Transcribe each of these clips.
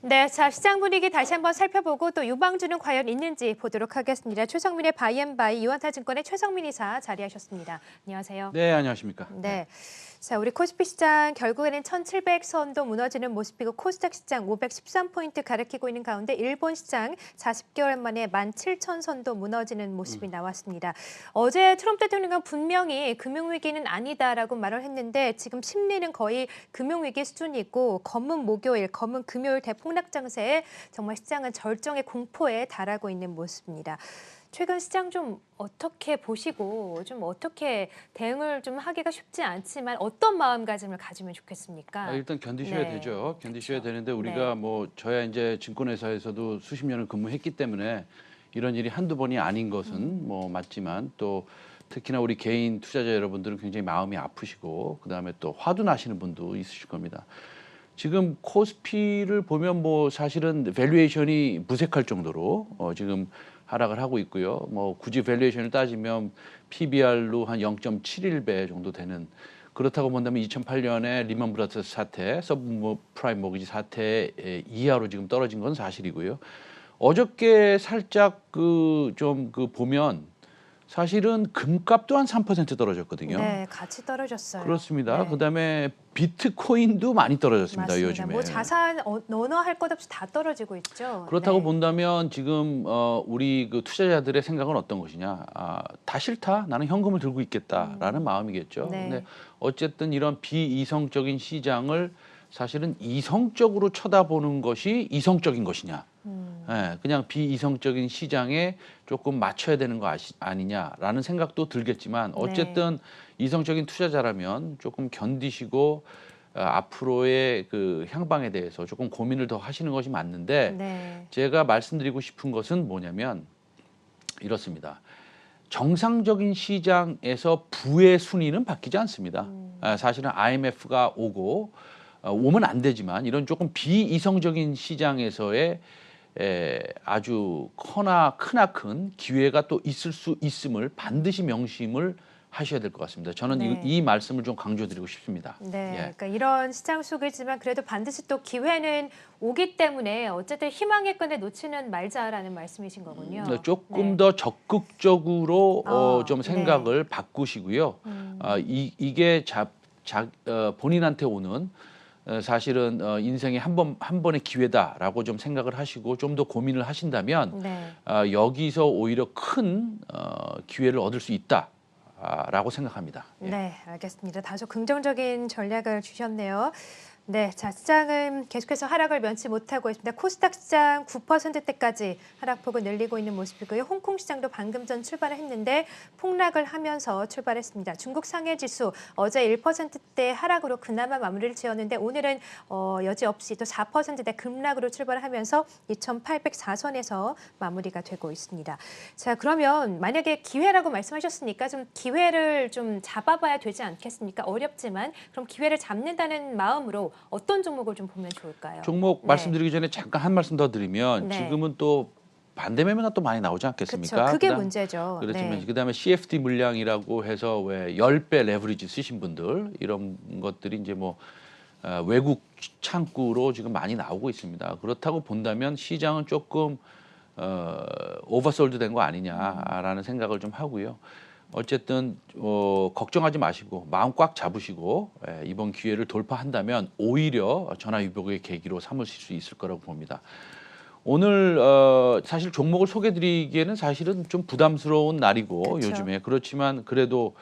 네, 자 시장 분위기 다시 한번 살펴보고 또 유방주는 과연 있는지 보도록 하겠습니다. 최성민의 바이앤바이 유한타증권의 최성민 이사 자리하셨습니다. 안녕하세요. 네, 안녕하십니까. 네. 자, 우리 코스피 시장 결국에는 1700선도 무너지는 모습이고 코스닥 시장 513포인트 가리키고 있는 가운데 일본 시장 40개월 만에 17,000선도 무너지는 모습이 나왔습니다. 어제 트럼프 대통령은 분명히 금융위기는 아니다라고 말을 했는데 지금 심리는 거의 금융위기 수준이고 검은 목요일, 검은 금요일 대폭락 장세에 정말 시장은 절정의 공포에 달하고 있는 모습입니다. 최근 시장 좀 어떻게 보시고 좀 어떻게 대응을 좀 하기가 쉽지 않지만 어떤 마음가짐을 가지면 좋겠습니까? 일단 견디셔야 네. 되죠. 견디셔야 그렇죠. 되는데 우리가 뭐 저야 이제 증권회사에서도 수십 년을 근무했기 때문에 이런 일이 한두 번이 아닌 것은 뭐 맞지만 또 특히나 우리 개인 투자자 여러분들은 굉장히 마음이 아프시고 그다음에 또 화도 나시는 분도 있으실 겁니다. 지금 코스피를 보면 뭐 사실은 밸류에이션이 무색할 정도로 지금 하락을 하고 있고요. 뭐 굳이 밸류에이션을 따지면 PBR로 한 0.71배 정도 되는 그렇다고 본다면 2008년에 리먼 브라더스 사태, 서브프라임 모기지 사태 이하로 지금 떨어진 건 사실이고요. 어저께 살짝 보면 사실은 금값도 한 3% 떨어졌거든요. 네, 같이 떨어졌어요. 그렇습니다. 네. 그다음에 비트코인도 많이 떨어졌습니다. 맞습니다. 요즘에. 뭐 자산 너너 할 것 없이 다 떨어지고 있죠. 그렇다고 네. 본다면 지금 우리 그 투자자들의 생각은 어떤 것이냐? 다 싫다. 나는 현금을 들고 있겠다라는 마음이겠죠. 네. 근데 어쨌든 이런 비이성적인 시장을 사실은 이성적으로 쳐다보는 것이 이성적인 것이냐? 예, 그냥 비이성적인 시장에 조금 맞춰야 되는 거 아니냐라는 생각도 들겠지만 어쨌든 이성적인 투자자라면 조금 견디시고 앞으로의 그 향방에 대해서 조금 고민을 더 하시는 것이 맞는데 네. 제가 말씀드리고 싶은 것은 뭐냐면 이렇습니다. 정상적인 시장에서 부의 순위는 바뀌지 않습니다. 사실은 IMF가 오면 안 되지만 이런 조금 비이성적인 시장에서의 아주 크나큰 기회가 또 있을 수 있음을 반드시 명심을 하셔야 될 것 같습니다. 저는 네. 이 말씀을 좀 강조드리고 싶습니다. 네, 예. 그러니까 이런 시장 속이지만 그래도 반드시 또 기회는 오기 때문에 어쨌든 희망의 끈을 놓지는 말자라는 말씀이신 거군요. 조금 네. 더 적극적으로 좀 네. 생각을 바꾸시고요. 이게 본인한테 오는 사실은 인생의 한 번의 기회다라고 좀 생각을 하시고 좀 더 고민을 하신다면 네. 여기서 오히려 큰 기회를 얻을 수 있다라고 생각합니다. 예. 네, 알겠습니다. 다소 긍정적인 전략을 주셨네요. 네, 자 시장은 계속해서 하락을 면치 못하고 있습니다. 코스닥 시장 9%대까지 하락폭을 늘리고 있는 모습이고요. 홍콩 시장도 방금 전 출발을 했는데 폭락을 하면서 출발했습니다. 중국 상해 지수 어제 1%대 하락으로 그나마 마무리를 지었는데 오늘은 여지없이 또 4%대 급락으로 출발을 하면서 2,804선에서 마무리가 되고 있습니다. 자, 그러면 만약에 기회라고 말씀하셨으니까 좀 기회를 좀 잡아봐야 되지 않겠습니까? 어렵지만 그럼 기회를 잡는다는 마음으로 어떤 종목을 좀 보면 좋을까요? 종목 네. 말씀드리기 전에 잠깐 한 말씀 더 드리면 네. 지금은 또 반대 매매가 또 많이 나오지 않겠습니까? 그렇죠. 그게 그다음- 문제죠. 그렇지만 네. 그다음에 CFD 물량이라고 해서 왜 10배 레버리지 쓰신 분들 이런 것들이 이제 뭐 외국 창구로 지금 많이 나오고 있습니다. 그렇다고 본다면 시장은 조금 오버솔드 된 거 아니냐라는 생각을 좀 하고요. 어쨌든 걱정하지 마시고 마음 꽉 잡으시고 이번 기회를 돌파한다면 오히려 전화위복의 계기로 삼으실 수 있을 거라고 봅니다. 오늘 사실 종목을 소개드리기에는 사실은 좀 부담스러운 날이고 그쵸. 요즘에 그렇지만 그래도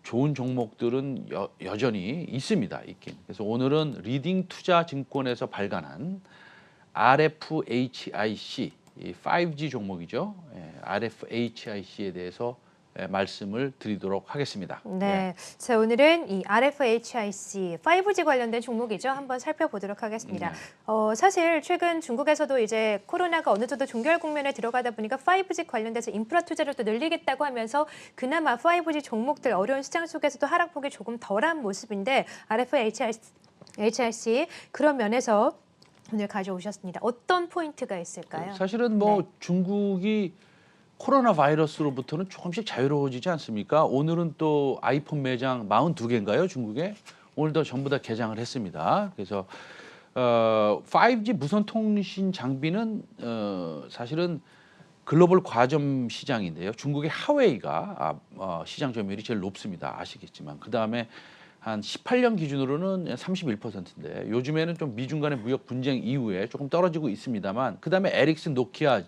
좋은 종목들은 여전히 있긴. 그래서 오늘은 리딩 투자증권에서 발간한 RFHIC, 이 5G 종목이죠. RFHIC에 대해서 말씀을 드리도록 하겠습니다. 네. 자, 오늘은 이 RFHIC 5G 관련된 종목이죠. 한번 살펴보도록 하겠습니다. 네. 사실 최근 중국에서도 이제 코로나가 어느 정도 종결 국면에 들어가다 보니까 5G 관련돼서 인프라 투자를 또 늘리겠다고 하면서 그나마 5G 종목들 어려운 시장 속에서도 하락폭이 조금 덜한 모습인데 RFHIC 그런 면에서 오늘 가져오셨습니다. 어떤 포인트가 있을까요? 사실은 뭐 네. 중국이 코로나 바이러스로부터는 조금씩 자유로워지지 않습니까? 오늘은 또 아이폰 매장 42개인가요? 중국에? 오늘도 전부 다 개장을 했습니다. 그래서 5G 무선 통신 장비는 사실은 글로벌 과점 시장인데요. 중국의 하웨이가 시장 점유율이 제일 높습니다. 아시겠지만 그 다음에 한 18년 기준으로는 31%인데 요즘에는 좀 미중 간의 무역 분쟁 이후에 조금 떨어지고 있습니다만 그 다음에 에릭슨, 노키아,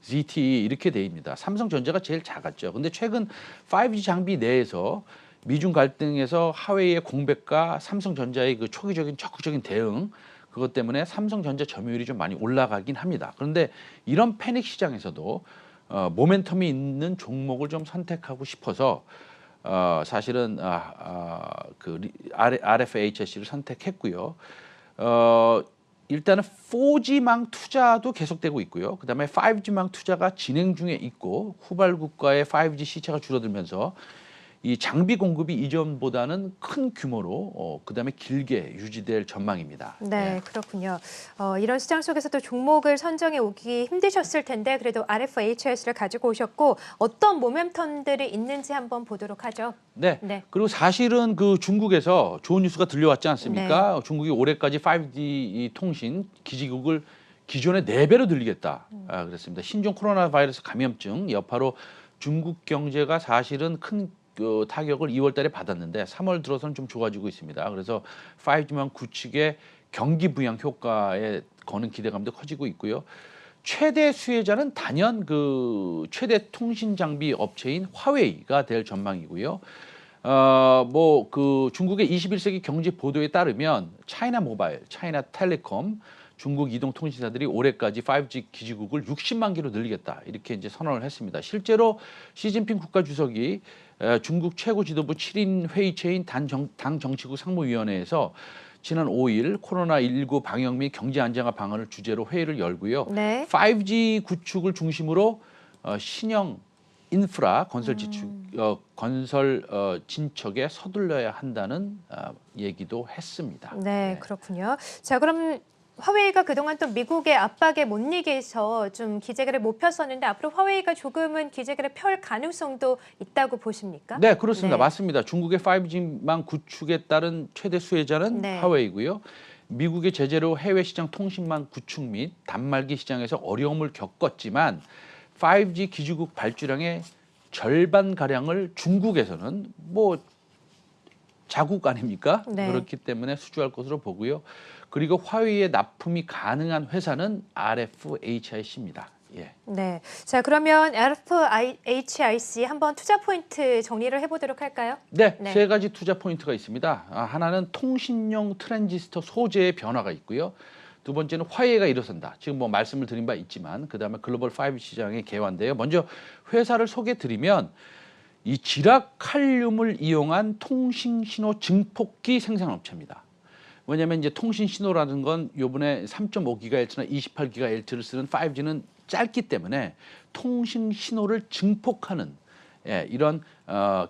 ZTE 이렇게 돼입니다. 삼성전자가 제일 작았죠. 근데 최근 5G 장비 내에서 미중 갈등에서 하웨이의 공백과 삼성전자의 그 초기적인 적극적인 대응 그것 때문에 삼성전자 점유율이 좀 많이 올라가긴 합니다. 그런데 이런 패닉 시장에서도 모멘텀이 있는 종목을 좀 선택하고 싶어서 사실은 RFHS를 선택했고요. 일단은 4G망 투자도 계속되고 있고요. 그다음에 5G망 투자가 진행 중에 있고 후발 국가의 5G 시차가 줄어들면서 이 장비 공급이 이전보다는 큰 규모로 그다음에 길게 유지될 전망입니다. 네, 그렇군요. 이런 시장 속에서도 종목을 선정해 오기 힘드셨을 텐데 그래도 RFHS를 가지고 오셨고 어떤 모멘텀들이 있는지 한번 보도록 하죠. 네. 네. 그리고 사실은 그 중국에서 좋은 뉴스가 들려왔지 않습니까? 중국이 올해까지 5G 이 통신 기지국을 기존의 4배로 늘리겠다. 그랬습니다. 신종 코로나 바이러스 감염증 여파로 중국 경제가 사실은 큰 타격을 2월 달에 받았는데 3월 들어서는 좀 좋아지고 있습니다. 그래서 5G망 구축의 경기 부양 효과에 거는 기대감도 커지고 있고요. 최대 수혜자는 단연 그 최대 통신 장비 업체인 화웨이가 될 전망이고요. 뭐 그 중국의 21세기 경제 보도에 따르면 차이나 모바일, 차이나 텔레콤, 중국 이동통신사들이 올해까지 5G 기지국을 60만 개로 늘리겠다 이렇게 이제 선언을 했습니다. 실제로 시진핑 국가주석이 중국 최고 지도부 7인 회의체인 당 정치국 상무위원회에서 지난 5일 코로나19 방역 및 경제 안정화 방안을 주제로 회의를 열고요. 네. 5G 구축을 중심으로 신형 인프라 건설 진척에 서둘러야 한다는 얘기도 했습니다. 네, 그렇군요. 자, 그럼 화웨이가 그동안 또 미국의 압박에 못 이겨서 좀 기재가를 못 폈었는데 앞으로 화웨이가 조금은 기재가를 펼 가능성도 있다고 보십니까? 네, 그렇습니다. 네. 맞습니다. 중국의 5G망 구축에 따른 최대 수혜자는 네. 화웨이고요. 미국의 제재로 해외 시장 통신망 구축 및 단말기 시장에서 어려움을 겪었지만 5G 기지국 발주량의 절반 가량을 중국에서는 뭐 자국 아닙니까? 네. 그렇기 때문에 수주할 것으로 보고요. 그리고 화웨이에 납품이 가능한 회사는 RFHIC입니다. 예. 네. 자, 그러면 RFHIC 한번 투자 포인트 정리를 해보도록 할까요? 네, 네. 3가지 투자 포인트가 있습니다. 하나는 통신용 트랜지스터 소재의 변화가 있고요. 두 번째는 화웨이가 일어선다. 지금 뭐 말씀을 드린 바 있지만 그다음에 글로벌 5G 시장의 개화인데요. 먼저 회사를 소개드리면 이 지라칼륨을 이용한 통신 신호 증폭기 생산업체입니다. 왜냐하면 이제 통신 신호라는 건 요번에 3.5GHz나 28GHz를 쓰는 5G는 짧기 때문에 통신 신호를 증폭하는 이런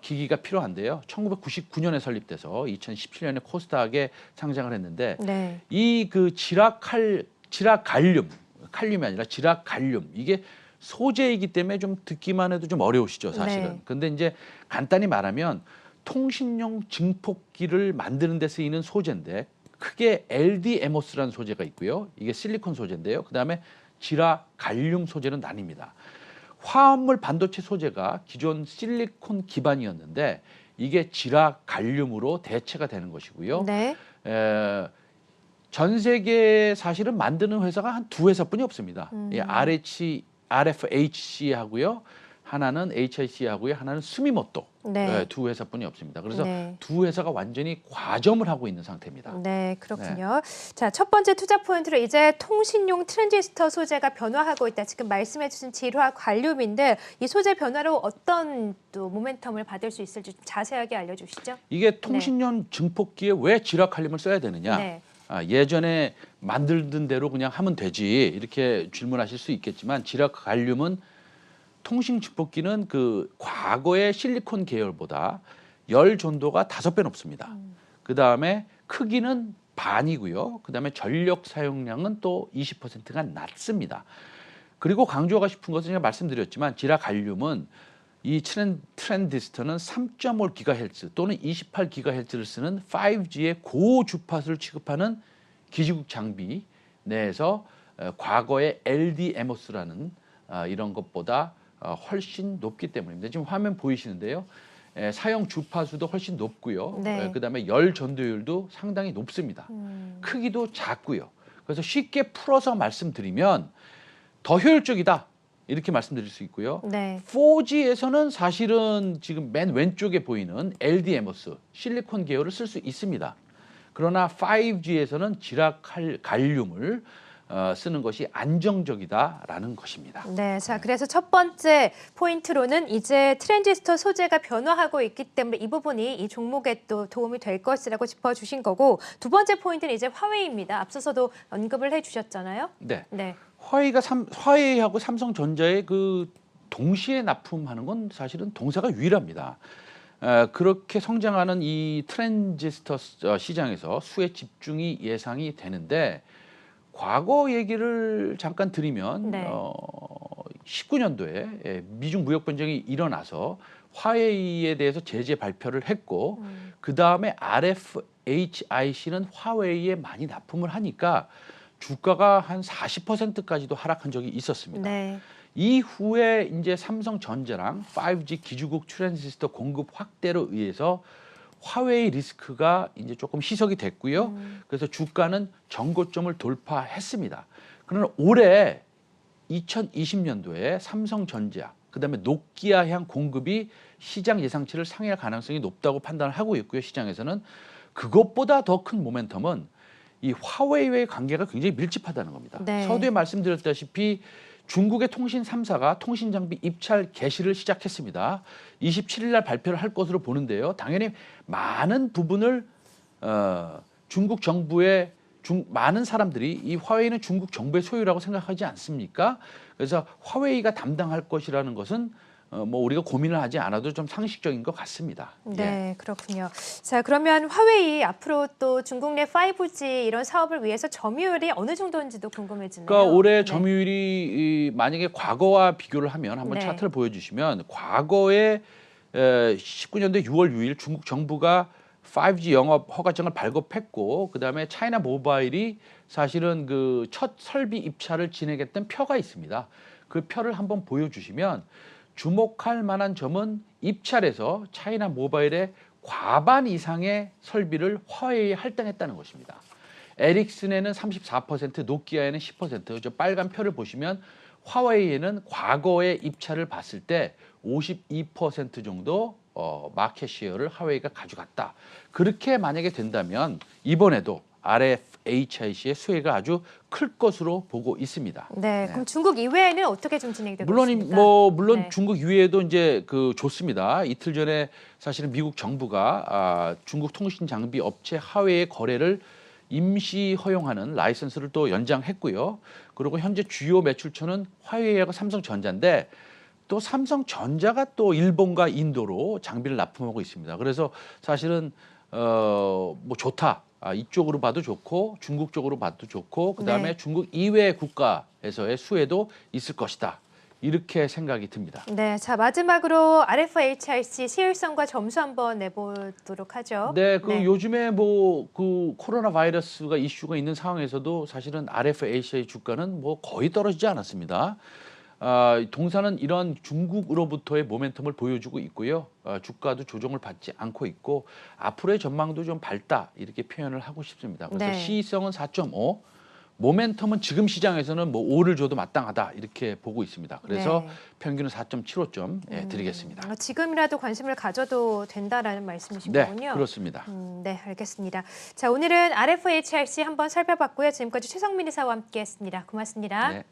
기기가 필요한데요. 1999년에 설립돼서 2017년에 코스닥에 상장을 했는데 네. 이 그 지라칼륨, 칼륨이 아니라 지라칼륨 이게 소재이기 때문에 좀 듣기만 해도 좀 어려우시죠, 사실은. 네. 근데 이제 간단히 말하면 통신용 증폭기를 만드는 데 쓰이는 소재인데 크게 LDMOS라는 소재가 있고요. 이게 실리콘 소재인데요. 그다음에 지라갈륨 소재는 나뉩니다. 화합물 반도체 소재가 기존 실리콘 기반이었는데 이게 지라갈륨으로 대체가 되는 것이고요. 네. 전 세계에 사실은 만드는 회사가 한 2회사뿐이 없습니다. RFHC 하고요. 하나는 HIC 하고요. 하나는 스미모토. 네. 2회사뿐이 없습니다. 그래서 네. 2회사가 완전히 과점을 하고 있는 상태입니다. 네, 그렇군요. 자, 첫 번째 투자 포인트로 이제 통신용 트랜지스터 소재가 변화하고 있다. 지금 말씀해 주신 지라갈륨인데 이 소재 변화로 어떤 또 모멘텀을 받을 수 있을지 좀 자세하게 알려주시죠. 이게 통신용 증폭기에 왜 지라칼륨을 써야 되느냐? 네. 예전에 만들던 대로 그냥 하면 되지 이렇게 질문하실 수 있겠지만 지라칼륨은 통신 증폭기는 그 과거의 실리콘 계열보다 열 전도가 5배 높습니다. 그 다음에 크기는 반이고요. 그 다음에 전력 사용량은 또 20%가 낮습니다. 그리고 강조하고 싶은 것은 제가 말씀드렸지만 지라갈륨은 이 트랜지스터는 3.5GHz 또는 28GHz를 쓰는 5G의 고주파수를 취급하는 기지국 장비 내에서 과거의 LDMOS라는 이런 것보다 훨씬 높기 때문입니다. 지금 화면 보이시는데요. 사용 주파수도 훨씬 높고요. 네. 그다음에 열 전도율도 상당히 높습니다. 크기도 작고요. 그래서 쉽게 풀어서 말씀드리면 더 효율적이다. 이렇게 말씀드릴 수 있고요. 네. 4G에서는 사실은 지금 맨 왼쪽에 보이는 LDMOS 실리콘 계열을 쓸 수 있습니다. 그러나 5G에서는 지락 갈륨을 쓰는 것이 안정적이다라는 것입니다. 네, 자 그래서 첫 번째 포인트로는 이제 트랜지스터 소재가 변화하고 있기 때문에 이 부분이 이 종목에 또 도움이 될 것이라고 짚어주신 거고, 두 번째 포인트는 이제 화웨이입니다. 앞서서도 언급을 해주셨잖아요. 네. 네. 화웨이하고 삼성전자의 그 동시에 납품하는 건 사실은 동사가 유일합니다. 그렇게 성장하는 이 트랜지스터 시장에서 수혜 집중이 예상이 되는데, 과거 얘기를 잠깐 드리면 네. 19년도에 미중 무역 분쟁이 일어나서 화웨이에 대해서 제재 발표를 했고 그 다음에 RFHIC는 화웨이에 많이 납품을 하니까 주가가 한 40%까지도 하락한 적이 있었습니다. 네. 이후에 이제 삼성전자랑 5G 기주국 트랜지스터 공급 확대로 의해서 화웨이 리스크가 이제 조금 희석이 됐고요. 그래서 주가는 전고점을 돌파했습니다. 그러나 올해 2020년도에 삼성전자, 그다음에 노키아향 공급이 시장 예상치를 상회할 가능성이 높다고 판단을 하고 있고요. 시장에서는 그것보다 더 큰 모멘텀은 이 화웨이와의 관계가 굉장히 밀집하다는 겁니다. 네. 서두에 말씀드렸다시피 중국의 통신 3사가 통신 장비 입찰 개시를 시작했습니다. 27일 날 발표를 할 것으로 보는데요. 당연히 많은 부분을 중국 정부의 많은 사람들이 이 화웨이는 중국 정부의 소유라고 생각하지 않습니까? 그래서 화웨이가 담당할 것이라는 것은 뭐 우리가 고민을 하지 않아도 좀 상식적인 것 같습니다. 네, 그렇군요. 자, 그러면 화웨이 앞으로 또 중국 내 5G 이런 사업을 위해서 점유율이 어느 정도인지도 궁금해지네요. 그러니까 올해 네. 점유율이 만약에 과거와 비교를 하면 한번 네. 차트를 보여주시면 과거에 19년도 6월 6일 중국 정부가 5G 영업 허가증을 발급했고 그다음에 차이나 모바일이 사실은 그 첫 설비 입찰을 진행했던 표가 있습니다. 그 표를 한번 보여주시면 주목할 만한 점은 입찰에서 차이나 모바일의 과반 이상의 설비를 화웨이에 할당했다는 것입니다. 에릭슨에는 34%, 노키아에는 10%. 저 빨간 표를 보시면 화웨이에는 과거의 입찰을 봤을 때 52% 정도 마켓 시어를 화웨이가 가져갔다. 그렇게 만약에 된다면 이번에도 RFHIC의 수혜가 아주 클 것으로 보고 있습니다. 네, 그럼 중국 이외에는 어떻게 좀 진행되고 물론 있습니까? 물론 네. 중국 이외에도 이제 그 좋습니다. 이틀 전에 사실은 미국 정부가 중국 통신 장비 업체 화웨이의 거래를 임시 허용하는 라이선스를 또 연장했고요. 그리고 현재 주요 매출처는 화웨이하고 삼성전자인데 또 삼성전자가 또 일본과 인도로 장비를 납품하고 있습니다. 그래서 사실은 뭐 좋다. 이쪽으로 봐도 좋고 중국 쪽으로 봐도 좋고 그다음에 네. 중국 이외 국가에서의 수혜도 있을 것이다. 이렇게 생각이 듭니다. 네, 자 마지막으로 RFHIC 시일성과 점수 한번 내보도록 하죠. 네, 요즘에 뭐 그 코로나 바이러스가 이슈가 있는 상황에서도 사실은 RFHI 주가는 뭐 거의 떨어지지 않았습니다. 동사는 이런 중국으로부터의 모멘텀을 보여주고 있고요. 주가도 조정을 받지 않고 있고 앞으로의 전망도 좀 밝다 이렇게 표현을 하고 싶습니다. 그래서 네. 시의성은 4.5, 모멘텀은 지금 시장에서는 뭐 5를 줘도 마땅하다 이렇게 보고 있습니다. 그래서 네. 평균은 4.75점 드리겠습니다. 지금이라도 관심을 가져도 된다라는 말씀이신 네, 거군요. 그렇습니다. 네, 알겠습니다. 자, 오늘은 RFHIC 한번 살펴봤고요. 지금까지 최성민 이사와 함께했습니다. 고맙습니다. 네.